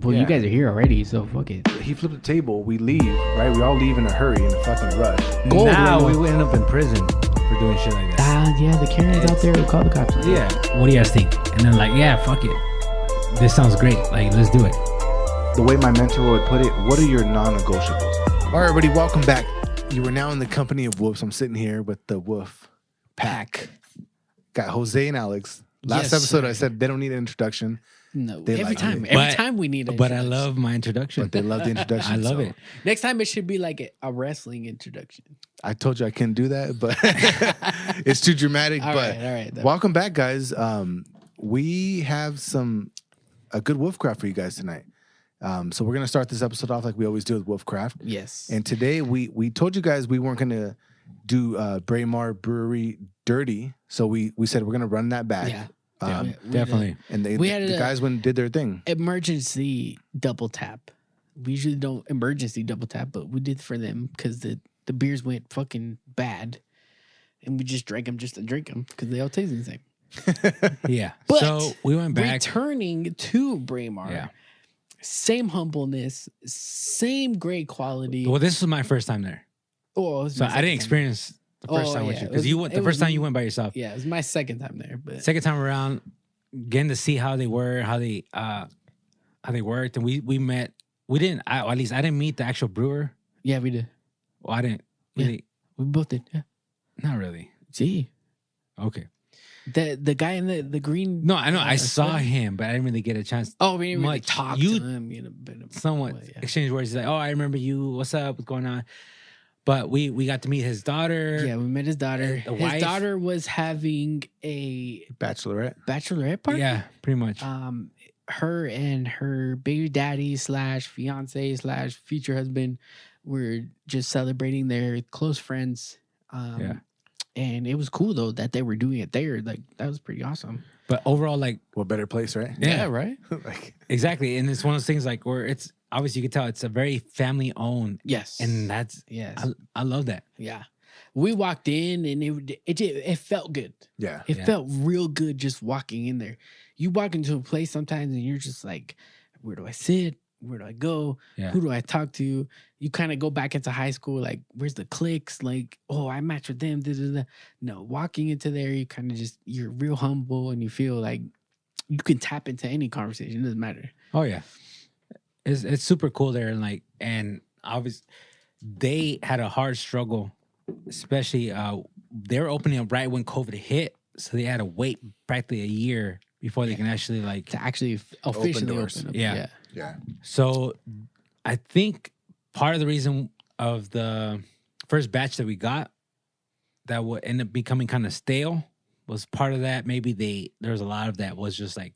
Well, you guys are here already, so fuck it. He flipped the table. We leave, right? We all leave in a hurry, in a fucking rush. Now we end up in prison for doing shit like that. Yeah, the Karens out there will call the cops. Yeah. What do you guys think? And then like, yeah, fuck it. This sounds great. Like, let's do it. The way my mentor would put it, what are your non-negotiables? All right, everybody, welcome back. You are now in the company of Wolves. I'm sitting here with the Wolf Pack. Got Jose and Alex. Last episode, I said they don't need an introduction. No, They every like time. it. Every time we need it. But I love my introduction. But they love the introduction. I love so it. Next time it should be like a wrestling introduction. I told you I couldn't do that, but it's too dramatic. All but right. welcome back, guys. We have a good Wolfcraft for you guys tonight. So we're gonna start this episode off like we always do with Wolfcraft. Yes. And today we told you guys we weren't gonna do Braemar Brewery dirty, so we said we're gonna run that back. Yeah. Definitely. And We had the guys went and did their thing. Emergency double tap. We usually don't emergency double tap, but we did for them because the beers went fucking bad, and we just drank them just to drink them because they all taste the same. Yeah. But so we went back. Returning to Braemar. Yeah. Same humbleness, same great quality. Well, this was my first time there. Oh, it was So my I second didn't time. experience the first time with you. Because you went the first time you went by yourself. Yeah, it was my second time there. But Second time around, getting to see how they were, how they worked, and we met. We didn't. At least I didn't meet the actual brewer. yeah, we did. Well, I didn't. Really, We both did. Yeah. not really. Gee. Okay. The guy in the green. No, I know. I saw him, but I didn't really get a chance. Oh, we didn't really much. talk You to him in a bit of somewhat way, yeah. exchange words. He's like, "Oh, I remember you. What's up? What's going on?" But we got to meet his daughter. Yeah, we met his daughter. The His wife. daughter was having a bachelorette party. Yeah, pretty much. Her and her baby daddy / fiance / future husband were just celebrating their close friends. Yeah. And it was cool though that they were doing it there. Like that was pretty awesome. But overall, like, What better place, right? Yeah. right. Like, exactly. And it's one of those things like where it's obviously you can tell it's a very family owned, Yes. and that's yes. I love that. Yeah. We walked in and it felt good. yeah. It Yeah. felt real good just walking in there. You walk into a place sometimes and you're just like, where do I sit? Where do I go? Yeah. Who do I talk to? You kind of go back into high school, like, where's the cliques? Like, oh, I match with them. Da, da, da. No, walking into there, you kind of you're real humble and you feel like you can tap into any conversation. It doesn't matter. Oh yeah, it's super cool there, and obviously they had a hard struggle, especially they were opening up right when COVID hit, so they had to wait practically a year before they can actually like. To actually officially doors. open up. Yeah. Yeah. So I think part of the reason of the first batch that we got that would end up becoming kind of stale was part of that. Maybe there was a lot of that was just like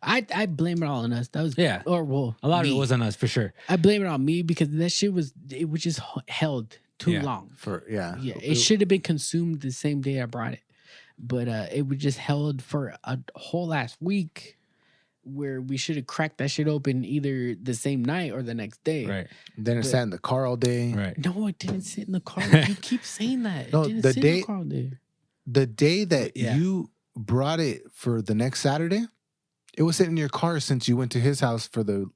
I blame it all on us. That was Yeah. Or well, a lot me. of it was on us for sure. I blame it on me because that shit was just held too Yeah. long. Yeah. Yeah, it should have been consumed the same day I brought it, but it was just held for a whole last week, where we should have cracked that shit open either the same night or the next day. Right. Then it sat in the car all day. Right. No, it didn't sit in the car. You keep saying that. No, it didn't the sit in day- the car all day. The day that Yeah. you brought it for the next Saturday, it was sitting in your car since you went to his house for the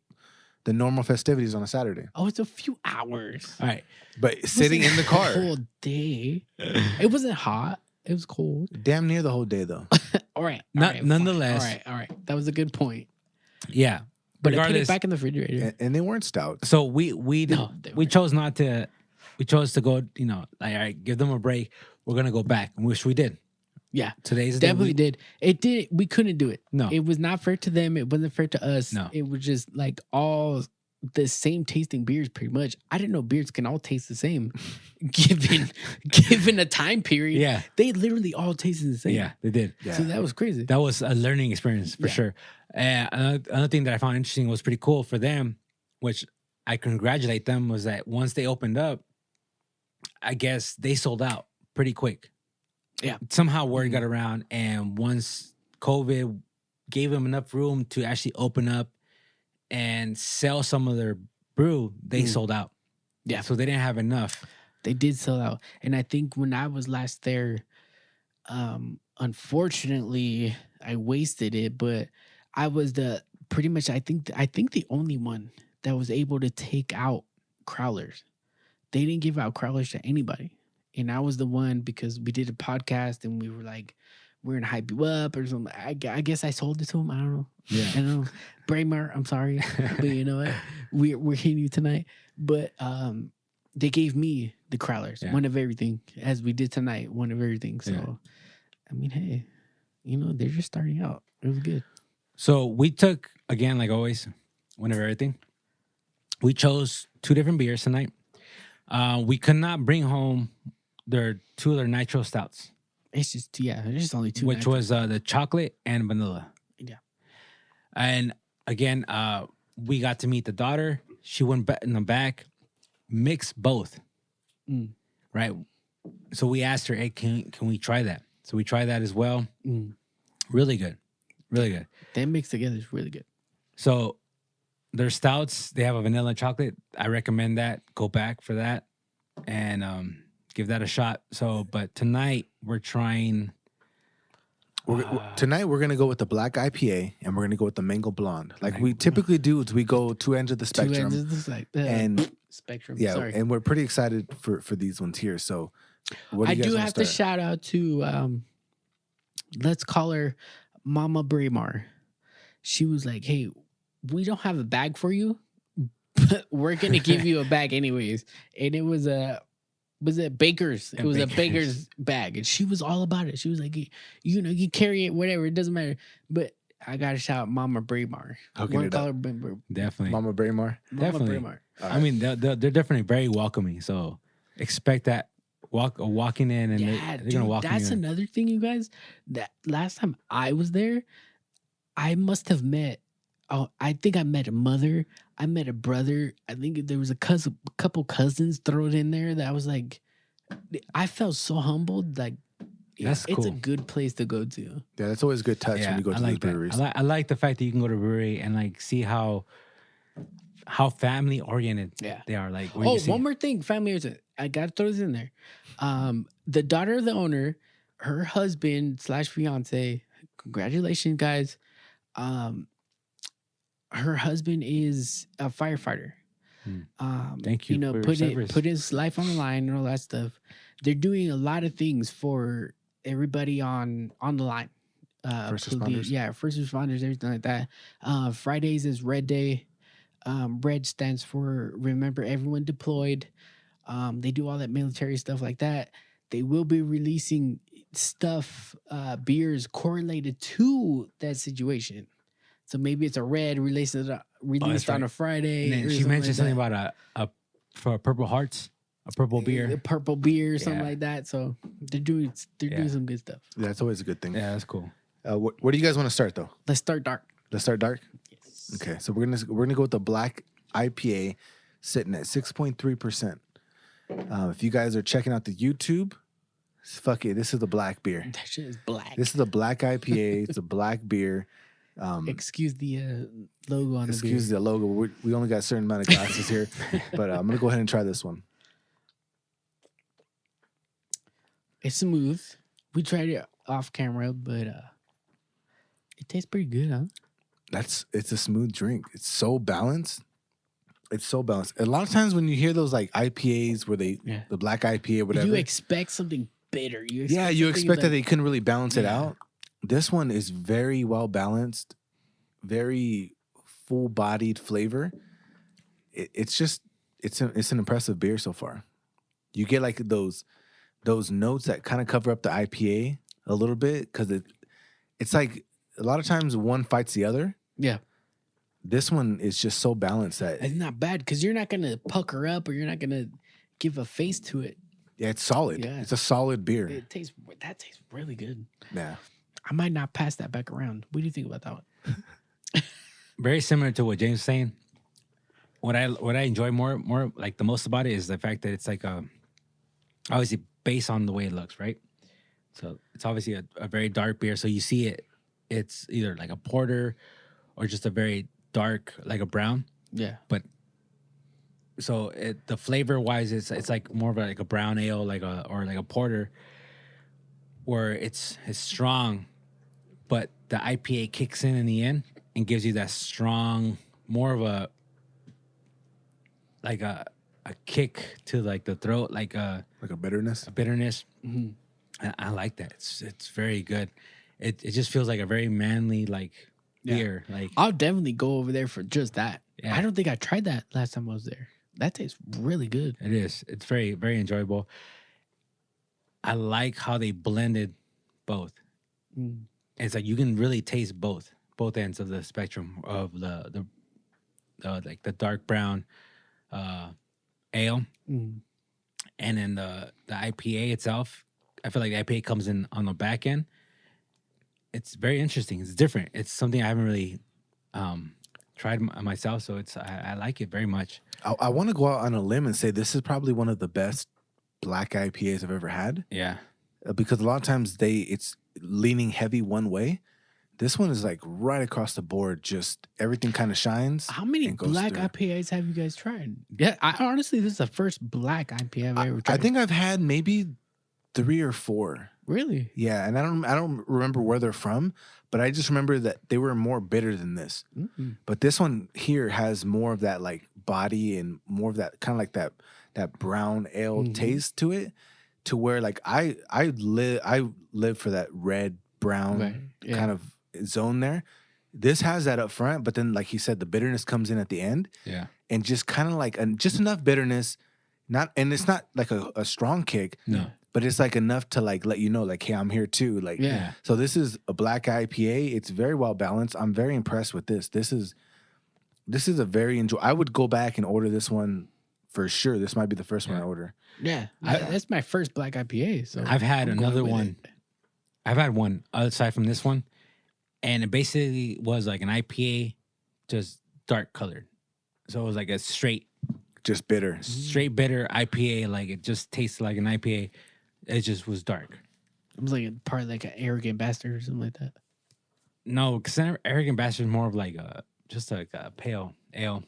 normal festivities on a Saturday. Oh, it's a few hours. All right. But sitting in the The car, whole day. It wasn't hot. It was cold. damn near the whole day though. All right. Nonetheless. All right. That was a good point. Yeah. But I put Regardless, it back in the refrigerator. And they weren't stout. so we did, No, they we weren't. chose not to. We chose to go. Like, all right, give them a break. We're gonna go back, which we did. Yeah. Today's the day Definitely we- did. It did. We couldn't do it. No. It was not fair to them. It wasn't fair to us. No. It was just like all the same tasting beers pretty much. I didn't know beers can all taste the same given a time period. Yeah. They literally all tasted the same. Yeah, they did. Yeah. So that was crazy. That was a learning experience for Yeah. sure. Another thing that I found interesting was pretty cool for them, which I congratulate them, was that once they opened up, I guess they sold out pretty quick. Yeah. Somehow word got around, and once COVID gave them enough room to actually open up and sell some of their brew, they sold out. Yeah. So they didn't have enough. They did sell out. And I think when I was last there, unfortunately, I wasted it, but I was the pretty much I think the only one that was able to take out crowlers. They didn't give out crowlers to anybody. And I was the one because we did a podcast and we were like, we're gonna hype you up or something. I guess I sold it to him. I don't know. Yeah. I don't know. Braemar, I'm sorry. But you know what? We're hitting you tonight. But they gave me the crowlers, one of everything, as we did tonight, one of everything. So I mean, hey, you know, they're just starting out. It was good. So we took, again, like always, one of everything. We chose 2 different beers tonight. We could not bring home two of their nitro stouts. It's just, there's just only 2. Which was the chocolate and vanilla. Yeah. And again, we got to meet the daughter. She went in the back, mixed both. Right? So we asked her, hey, can we try that? So we tried that as well. Really good. Really good. That mixed together is really good. So their stouts, they have a vanilla chocolate. I recommend that. Go back for that and give that a shot. So, but tonight we're trying. Tonight we're gonna go with the Black IPA and we're gonna go with the Mango Blonde. Like we typically do, is we go 2 ends of the spectrum. 2 ends of the and spectrum. Yeah, Sorry. and we're pretty excited for these ones here. So, what do I you guys do wanna have to start? shout out to let's call her Mama Braemar. She was like, "Hey, we don't have a bag for you, but we're gonna give you a bag anyways." And it was it Baker's? It was a Baker's bag, and she was all about it. She was like, "You know, you carry it, whatever. It doesn't matter." But I gotta shout out Mama Braemar. Hooking it up. Definitely. Mama Braemar. Definitely. Braemar. I mean, they're definitely very welcoming. So expect that walking in, and they're gonna walk that's you in. another thing, you guys. That last time I was there, I must have met. Oh, I think I met a mother. I met a brother. I think there was a couple cousins thrown in there. That was like, I felt so humbled. Like, That's it's a cool. good place to go to. Yeah, that's always a good touch when you go to these breweries. I like the fact that you can go to a brewery and like see how family oriented they are. Like, when Oh, you see, one more thing, family oriented. I gotta throw this in there. The daughter of the owner, her husband / fiance. Congratulations, guys. Her husband is a firefighter. Thank you. You know, for your service. put his life on the line and all that stuff. They're doing a lot of things for everybody on the line. First responders? First responders, everything like that. Fridays is Red Day. Red stands for Remember Everyone Deployed. They do all that military stuff like that. They will be releasing stuff, beers correlated to that situation. So maybe it's a red released on a Friday. And then she mentioned something about for Purple Hearts, a purple beer. A purple beer, something like that. So they're doing some good stuff. Yeah, that's always a good thing. Yeah, that's cool. Where do you guys want to start though? Let's start dark. Let's start dark. Yes. Okay, so we're gonna go with the Black IPA, sitting at 6.3%. If you guys are checking out the YouTube, fuck it, this is the black beer. That shit is black. This is the Black IPA. It's a black beer. Excuse the logo on the beer. Excuse the logo. We only got a certain amount of glasses here, but I'm gonna go ahead and try this one. It's smooth. We tried it off camera, but it tastes pretty good, huh? It's a smooth drink. It's so balanced. It's so balanced. A lot of times when you hear those like IPAs where the Black IPA or whatever, you expect something bitter. You expect that they couldn't really balance it out. This one is very well balanced, very full-bodied flavor. It's an impressive beer so far. You get like those notes that kind of cover up the IPA a little bit because it's like a lot of times one fights the other. Yeah. This one is just so balanced that it's not bad because you're not gonna pucker up or you're not gonna give a face to it. Yeah, it's solid. Yeah. It's a solid beer. That tastes really good. Yeah. I might not pass that back around. What do you think about that one? Very similar to what James was saying. What I enjoy more like the most about it is the fact that it's like obviously based on the way it looks, right? So it's obviously a very dark beer. So you see it's either like a porter or just a very dark, like a brown. Yeah. But so the flavor wise, it's like more of like a brown ale, or like a porter, where it's strong, but the IPA kicks in the end, and gives you that strong, more of a like a kick to like the throat, like a bitterness. bitterness. I like that. It's very good. It just feels like a very manly like beer. Like I'll definitely go over there for just that. Yeah. I don't think I tried that last time I was there. That tastes really good. it is. It's very, very enjoyable. I like how they blended both. Mm. It's like you can really taste both ends of the spectrum of the like the dark brown ale, Mm. and then the IPA itself. I feel like the IPA comes in on the back end. It's very interesting. It's different. It's something I haven't really tried myself, so I like it very much. I want to go out on a limb and say this is probably one of the best black IPAs I've ever had. Yeah. Because a lot of times it's leaning heavy one way. This one is like right across the board. Just everything kind of shines. How many and goes black through. IPAs have you guys tried? Yeah, honestly, this is the first black IPA I've ever tried. I think I've had maybe 3 or 4. Really? Yeah, and I don't remember where they're from, but I just remember that they were more bitter than this. Mm-mm. But this one here has more of that like body and more of that kind of like that brown ale taste to it, to where like I live for that red brown kind of zone there. This has that up front, but then like he said, the bitterness comes in at the end. Yeah. And just kind of like just enough bitterness, and it's not like a strong kick. No. But it's like enough to like let you know, like, hey, I'm here too. Like, Yeah. So this is a black IPA. It's very well balanced. I'm very impressed with this. This is a very I would go back and order this one for sure. This might be the first one I order. Yeah. That's my first black IPA. So I've had I'm going another with one. it. I've had one aside from this one, and it basically was like an IPA, just dark colored. So it was like a straight Just bitter. bitter IPA. Like it just tasted like an IPA. It just was dark. It was like part like an arrogant bastard or something like that. No, because Arrogant Bastard is more of like just like a pale ale.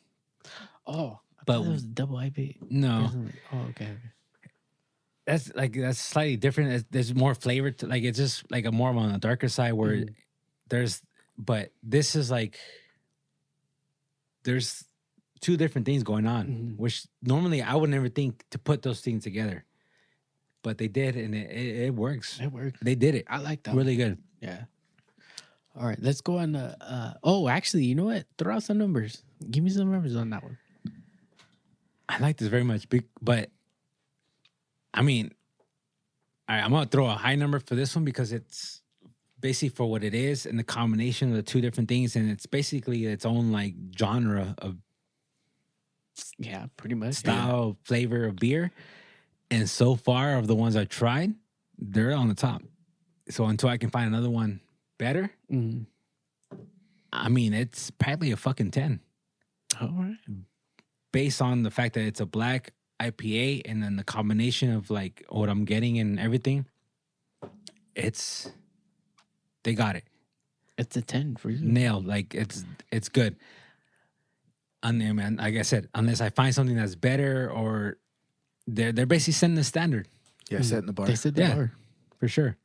Oh, But- but it was a double IPA. No, Oh, okay. that's slightly different. There's more flavor to like it's just like a more on the darker side where but this is like there's two different things going on, which normally I would never think to put those things together, but they did, and it works. It worked. They did it I like that. really good. Yeah. All right, let's go on. Oh, actually, you know what? Throw out some numbers. Give me some numbers on that one. I like this very much, but I mean, all right, I'm gonna throw a high number for this one because it's basically for what it is and the combination of the two different things, and it's basically its own like genre of Yeah, pretty much. style, flavor of beer. And so far of the ones I've tried, they're on the top. So until I can find another one better, Mhm. I mean, it's probably a fucking 10 All right. based on the fact that it's a black IPA and then the combination of like what I'm getting and everything. They got it It's a 10 for you. nailed. Like it's good. And then, man, like I said, unless I find something that's better or they're basically setting the standard Yeah, setting the bar. They said the Yeah. bar. for sure.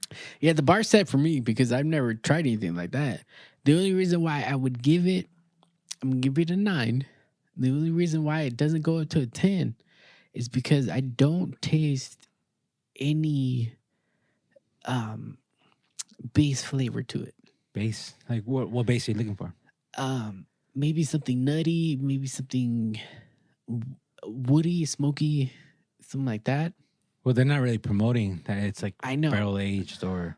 Yeah, the bar set for me because I've never tried anything like that. The only reason why I would give it, I'm gonna give it a 9. The only reason why it doesn't go up to a 10 is because I don't taste any base flavor to it. Base, like what base are you looking for? Maybe something nutty, maybe something woody, smoky, something like that. Well, they're not really promoting that it's like I know. barrel aged or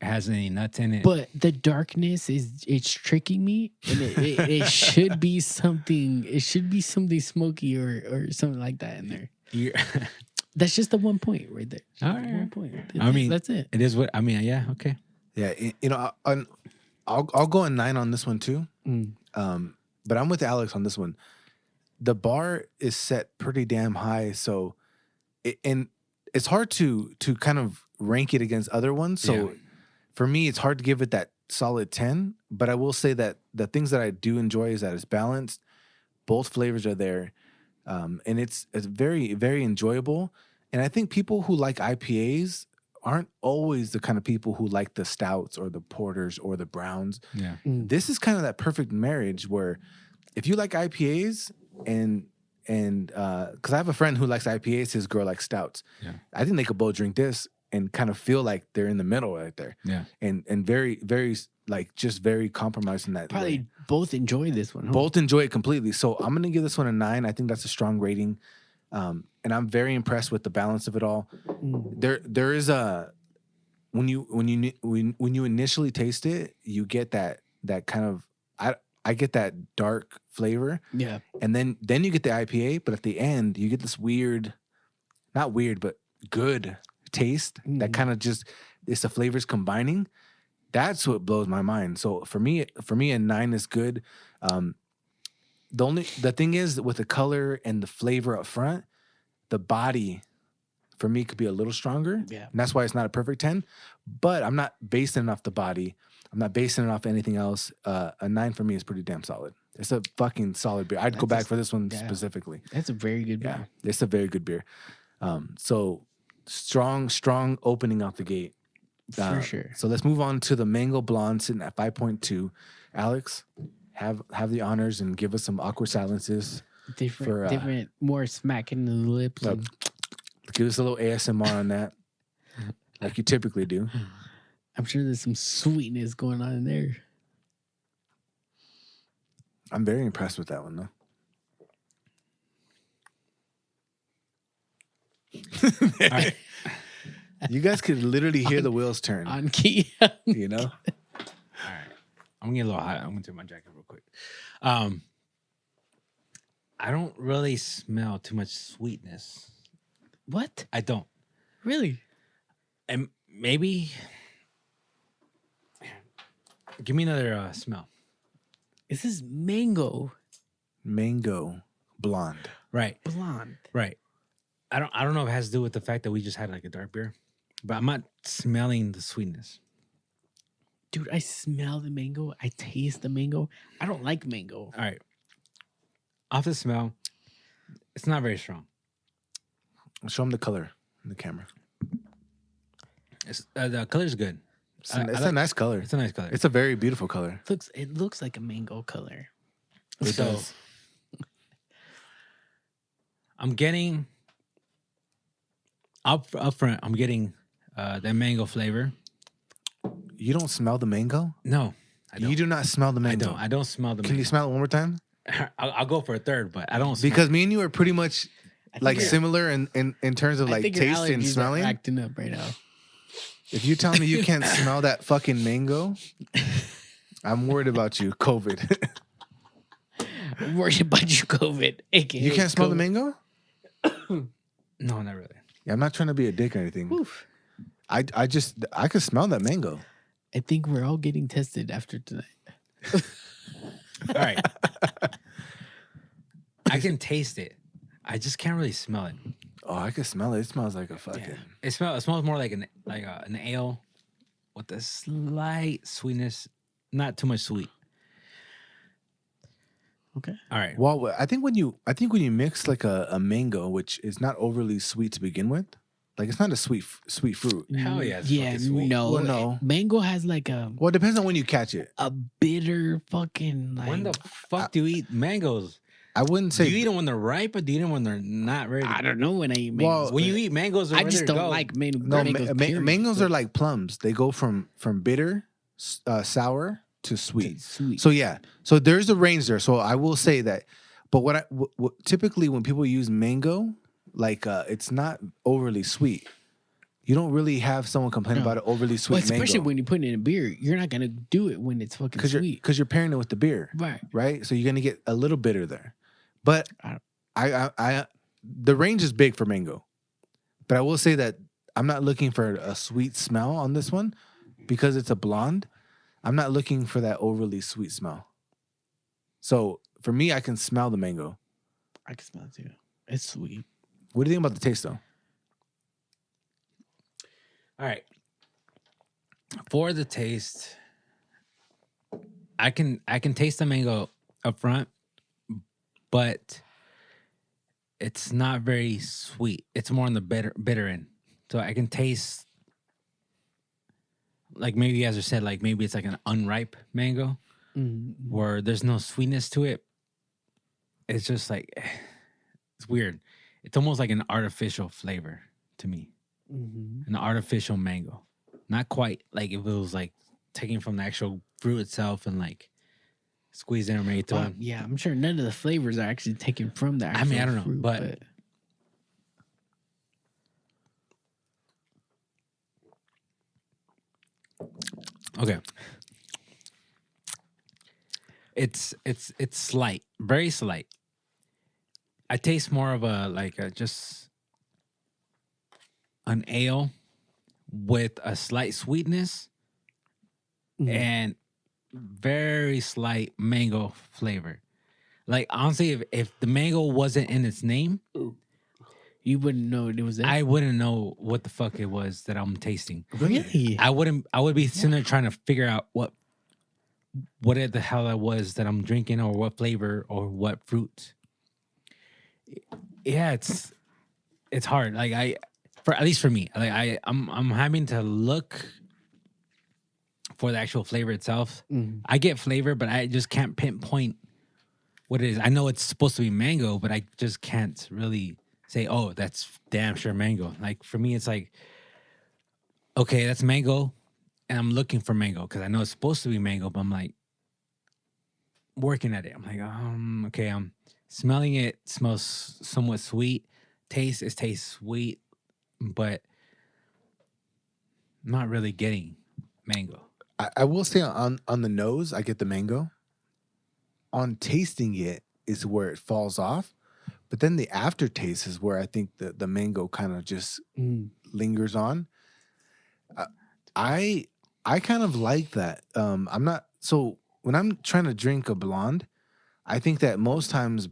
has any nuts in it. But the darkness it's tricking me, and it should be something. It should be something smoky or something like that in there. You're- That's just the 1 point right there. All Just the right. 1 point. I mean, that's it. it is what I mean. Yeah, okay. Yeah, I'll go a 9 on this one too. Mm. But I'm with Alex on this one. The bar is set pretty damn high, so and it's hard to kind of rank it against other ones. So Yeah. for me, it's hard to give it that solid 10. But I will say that the things that I do enjoy is that it's balanced. Both flavors are there, and it's very, very enjoyable. And I think people who like IPAs aren't always the kind of people who like the stouts or the porters or the browns. Yeah. This is kind of that perfect marriage where if you like IPAs and because I have a friend who likes IPAs, his girl likes stouts. Yeah. I think they could both drink this and kind of feel like they're in the middle right there. Yeah. And very, very like just very compromised in that Probably way. both enjoy this one. Huh? Both enjoy it completely. So I'm gonna give this one a 9. I think that's a strong rating. And I'm very impressed with the balance of it all. There is a when you initially taste it, you get that kind of I get that dark flavor. Yeah. And then you get the IPA, but at the end you get this weird, not weird, but good taste that kind of just it's the flavors combining. That's what blows my mind. So for me a 9 is good. The thing is with the color and the flavor up front, the body for me could be a little stronger. Yeah. And that's why it's not a perfect 10. But I'm not basing it off the body. I'm not basing it off anything else. A 9 for me is pretty damn solid. It's a fucking solid beer. I'd go back for this one specifically. That's a very good beer. Yeah, it's a very good beer. So strong opening out the gate. For sure. So let's move on to the Mango Blonde sitting at 5.2. Alex, have the honors and give us some awkward silences. Different, more smacking in the lips. Give us a little ASMR on that, like you typically do. I'm sure there's some sweetness going on in there. I'm very impressed with that one, though. All right. You guys could literally hear the wheels turn. On key. You know? All right. I'm gonna get a little hot. I'm gonna take my jacket real quick. I don't really smell too much sweetness. What? I don't. Really? And maybe give me another smell. This is mango Mango Blonde. Right. blonde. Right. I don't know if it has to do with the fact that we just had like a dark beer, but I'm not smelling the sweetness. Dude, I smell the mango. I taste the mango. I don't like mango. All right. Off the smell, it's not very strong. Show them the color in the camera. It's, the color's good. It's a nice color. It's a nice color. It's a very beautiful color. It looks like a mango color. It So- does. I'm getting up front. I'm getting that mango flavor. You don't smell the mango? No, I don't. You do not smell the mango. I don't smell the Can mango. you smell it one more time? I'll go for a third, but I don't. Smell Because me and you are pretty much like your- similar in terms of I like think your taste and allergies are smelling. acting up right now. If you tell me you can't smell that fucking mango, I'm worried about you. COVID. I'm worried about you, COVID. AKA You can't smell the COVID. mango? No, not really. Yeah, I'm not trying to be a dick or anything. Oof. I could smell that mango. I think we're all getting tested after tonight. All right. I can taste it. I just can't really smell it. Oh, I could smell it. It smells like a fucking. Yeah. It smells more like an ale with a slight sweetness, not too much sweet. Okay. All right. Well, I think when you mix like a mango, which is not overly sweet to begin with, like it's not a sweet fruit. Hell yeah, it's Yeah, fucking sweet. no. Well, no. Mango has like Well, it depends on when you catch it. a bitter fucking like. When the fuck do you eat mangoes? I wouldn't Do say. you eat them when they're ripe, or do you eat them when they're not ready? I don't know when I eat mangoes. Well, When you eat mangoes, they're I ready just to don't go. like No, mangoes. period. mangoes are like plums. They go from bitter, sour to sweet. Sweet. So yeah, so there's a range there. So I will say that. But what typically when people use mango, like it's not overly sweet. You don't really have someone complain No. about it overly sweet Well, especially mango when you put it in a beer, you're not gonna do it when it's fucking sweet. because you're pairing it with the beer, Right. right? So you're gonna get a little bitter there. But I the range is big for mango. But I will say that I'm not looking for a sweet smell on this one because it's a blonde. I'm not looking for that overly sweet smell. So for me, I can smell the mango. I can smell it too. It's sweet. What do you think about the taste though? All right. For the taste, I can taste the mango up front, but it's not very sweet. It's more on the bitter end. So I can taste like maybe you guys are said, like maybe it's like an unripe mango where there's no sweetness to it. It's just like, it's weird. It's almost like an artificial flavor to me. An artificial mango. Not quite like if it was like taken from the actual fruit itself and like squeezed in or made through. Yeah, I'm sure none of the flavors are actually taken from the actual I don't know, fruit, but okay. It's slight, very slight. I taste more of just an ale with a slight sweetness and very slight mango flavor. Like honestly, if the mango wasn't in its name, you wouldn't know it was there. I wouldn't know what the fuck it was that I'm tasting. Really? I would be sitting there trying to figure out what the hell that was that I'm drinking, or what flavor, or what fruit. Yeah, it's hard. Like at least for me, like I'm having to look for the actual flavor itself. I get flavor, but I just can't pinpoint what it is. I know it's supposed to be mango, but I just can't really say, oh, that's damn sure mango. Like for me, it's like, okay, that's mango, and I'm looking for mango because I know it's supposed to be mango, but I'm like working at it. I'm like, okay, I'm smelling it. Smells somewhat sweet. Tastes sweet, but not really getting mango. I will say on the nose, I get the mango. On tasting it is where it falls off. But then the aftertaste is where I think the mango kind of just lingers on. I kind of like that. I'm not so when I'm trying to drink a blonde, I think that most times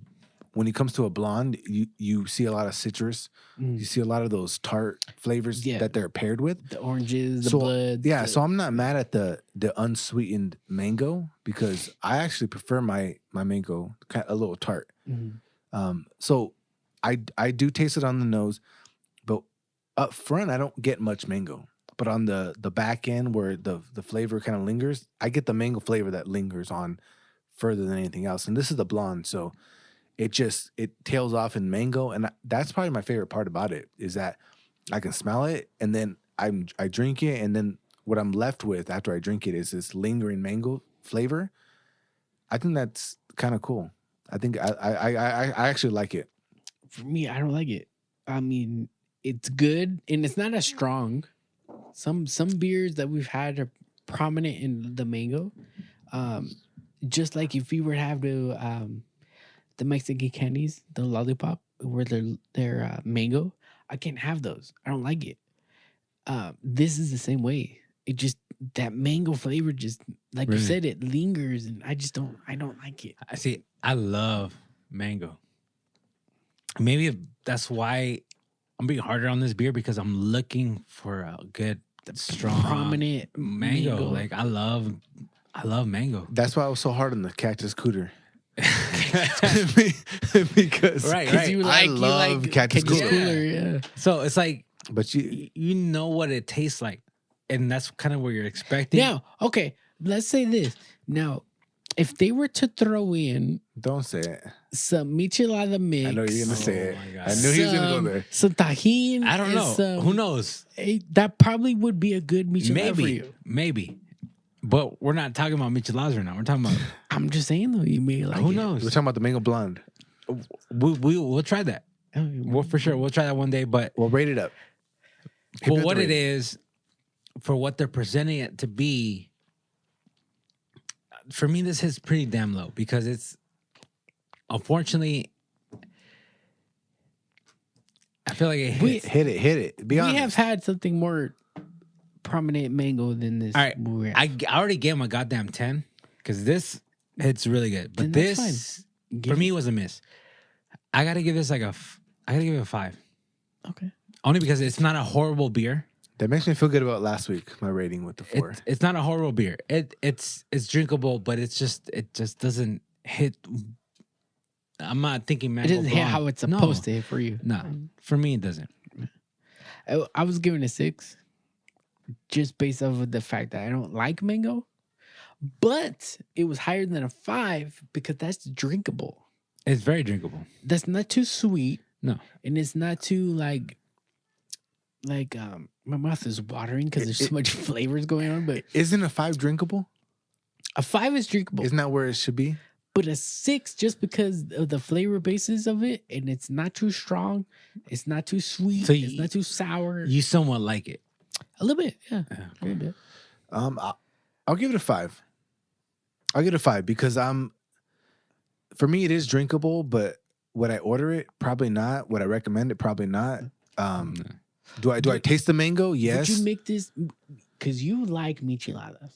when it comes to a blonde, you see a lot of citrus. You see a lot of those tart flavors that they're paired with. The oranges, the blood. Yeah, so I'm not mad at the unsweetened mango because I actually prefer my mango kind of a little tart. So I do taste it on the nose, but up front I don't get much mango. But on the back end where the flavor kind of lingers, I get the mango flavor that lingers on further than anything else. And this is the blonde, so it tails off in mango, and that's probably my favorite part about it is that I can smell it, and then I drink it, and then what I'm left with after I drink it is this lingering mango flavor. I think that's kind of cool. I think I actually like it. For me, I don't like it. I mean, it's good, and it's not as strong. Some beers that we've had are prominent in the mango. Just like if we were to have the Mexican candies, the lollipop, where they're mango, I can't have those. I don't like it. This is the same way. It just that mango flavor just like you said, it lingers, and I don't like it. I see. I love mango. Maybe that's why I'm being harder on this beer because I'm looking for a good, strong, prominent mango. Like I love mango. That's why I was so hard on the Cactus Cooter. because right. I love Cactus Cooler. Yeah. So it's like, but you know what it tastes like, and that's kind of what you're expecting. Now, okay, let's say this. Now, if they were to throw in, don't say it, some michelada mix, I know you're gonna say it. God. I knew he was gonna go there. Some tahini. I don't know. Who knows? That probably would be a good michelada for you. Maybe. But we're not talking about micheladas right now. We're talking about. I'm just saying though, you may like. Who it. knows? We're talking about the mango blonde. We'll try that. Well, for sure, we'll try that one day. But we'll rate it up. For what it is, for what they're presenting it to be. For me, this is pretty damn low because it's. Unfortunately, I feel like it hits. Hit it. Be honest. We have had something more prominent mango than this. All right, I already gave him a goddamn 10 because this it's really good. But this for me was a miss. I gotta give this I gotta give it a 5. Okay. Only because it's not a horrible beer. That makes me feel good about last week. My rating with the 4. It's not a horrible beer. It's drinkable, but it just doesn't hit. I'm not thinking mango. It doesn't hit how it's supposed to hit for you. No, for me it doesn't. I was giving it a 6. just based off of the fact that I don't like mango. But it was higher than a 5 because that's drinkable. It's very drinkable. That's not too sweet. No. And it's not too like my mouth is watering because there's so much flavors going on. But Isn't a 5 drinkable? a 5 is drinkable. Isn't that where it should be? But a 6, just because of the flavor basis of it, and it's not too strong, it's not too sweet, So it's not too sour. You somewhat like it. A little bit, yeah. A little bit. I'll give it a 5. I'll give it a 5 because for me it is drinkable, but would I order it? Probably not. Would I recommend it? Probably not. Do I taste the mango? Yes. Would you make this because you like micheladas?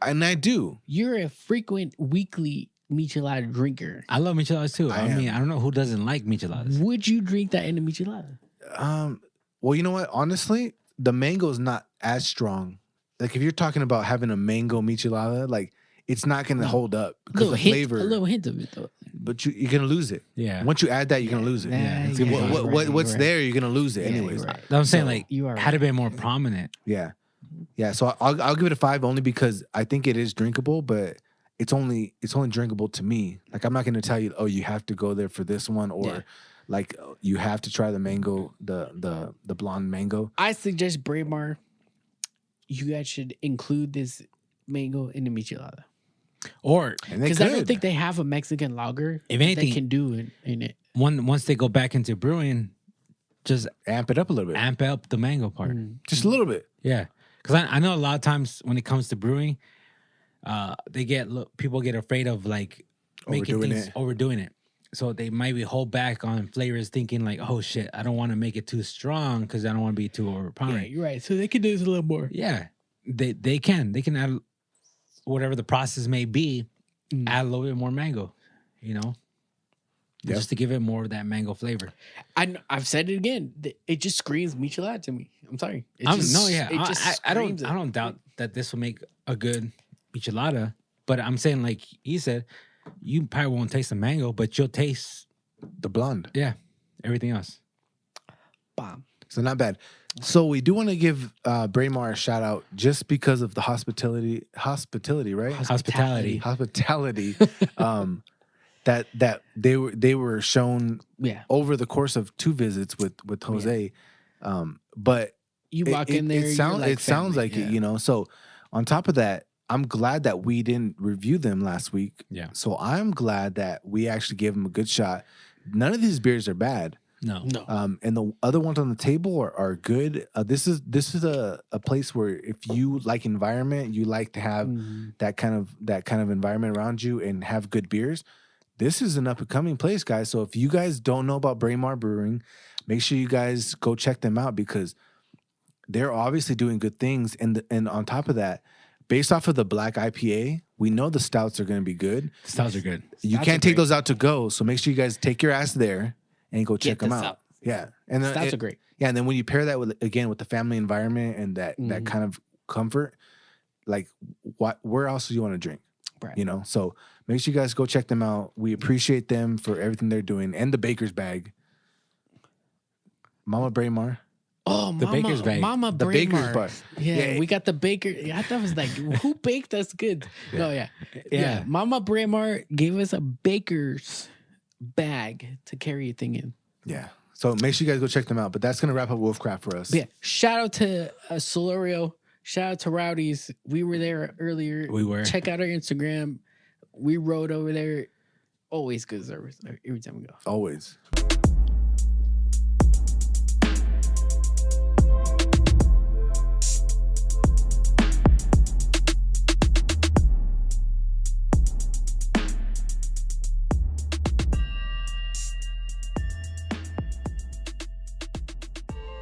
I do. You're a frequent weekly michelada drinker. I love micheladas too. I mean, I don't know who doesn't like micheladas. Would you drink that in a michelada? Well, you know what? Honestly, the mango is not as strong. Like if you're talking about having a mango michelada, like it's not going to hold up because the flavor. A little hint of it though. But you're going to lose it. Yeah. Once you add that, you're going to lose it. What's there, you're going to lose it anyways. Right. I'm saying So, like you are had it been more prominent. Yeah. Yeah. So I'll give it a 5 only because I think it is drinkable, but it's only drinkable to me. Like I'm not going to tell you, oh, you have to go there for this one or like you have to try the mango, the blonde mango. I suggest Braemar. You guys should include this mango in the michelada. Or Because I don't think they have a Mexican lager If anything- they can do in it. once they go back into brewing, just amp it up a little bit. amp up the mango part. Just a little bit. Yeah, because I know a lot of times when it comes to brewing, people get afraid of like overdoing it. So they maybe hold back on flavors, thinking like, "Oh shit, I don't want to make it too strong because I don't want to be too overpowering." Yeah, you're right. So they can do this a little more. Yeah, they can add whatever the process may be, add a little bit more mango, just to give it more of that mango flavor. I've said it again. It just screams michelada to me. I'm sorry. I Screams it. don't doubt that this will make a good michelada, but I'm saying like he said, you probably won't taste the mango, but you'll taste The blonde. everything else. Bomb. So not bad. So we do want to give Braemar a shout out just because of the hospitality, right? Hospitality. That they were shown Yeah. over the course of 2 visits with Jose. But You walk in there. It sounds family. like it. So on top of that, I'm glad that we didn't review them last week. Yeah. So I'm glad that we actually gave them a good shot. None of these beers are bad. No. And the other ones on the table are good. This is a place where if you like environment, you like to have that kind of environment around you and have good beers. This is an up and coming place, guys. So if you guys don't know about Braemar Brewing, make sure you guys go check them out because they're obviously doing good things. And on top of that, based off of the Black IPA, we know the stouts are going to be good. Stouts are good. You can't take those out to go, so make sure you guys take your ass there and go check them out. Stouts. Yeah, and then Stouts are great. Yeah, and then when you pair that with the family environment and that kind of comfort, like where else do you want to drink? Right. So make sure you guys go check them out. We appreciate them for everything they're doing and the baker's bag. Mama Braemar. Oh, The baker's bag. Mama The Braemar. baker's bar. Yeah, we got the baker. I thought it was like, who baked us good? No, yeah. Mama Braemar gave us a baker's bag to carry a thing in. Yeah. So make sure you guys go check them out. But that's going to wrap up Wolfcraft for us. But yeah, shout out to Solorio. Shout out to Rowdy's. We were there earlier. We were. Check out our Instagram. We rode over there. Always good service every time we go. Always.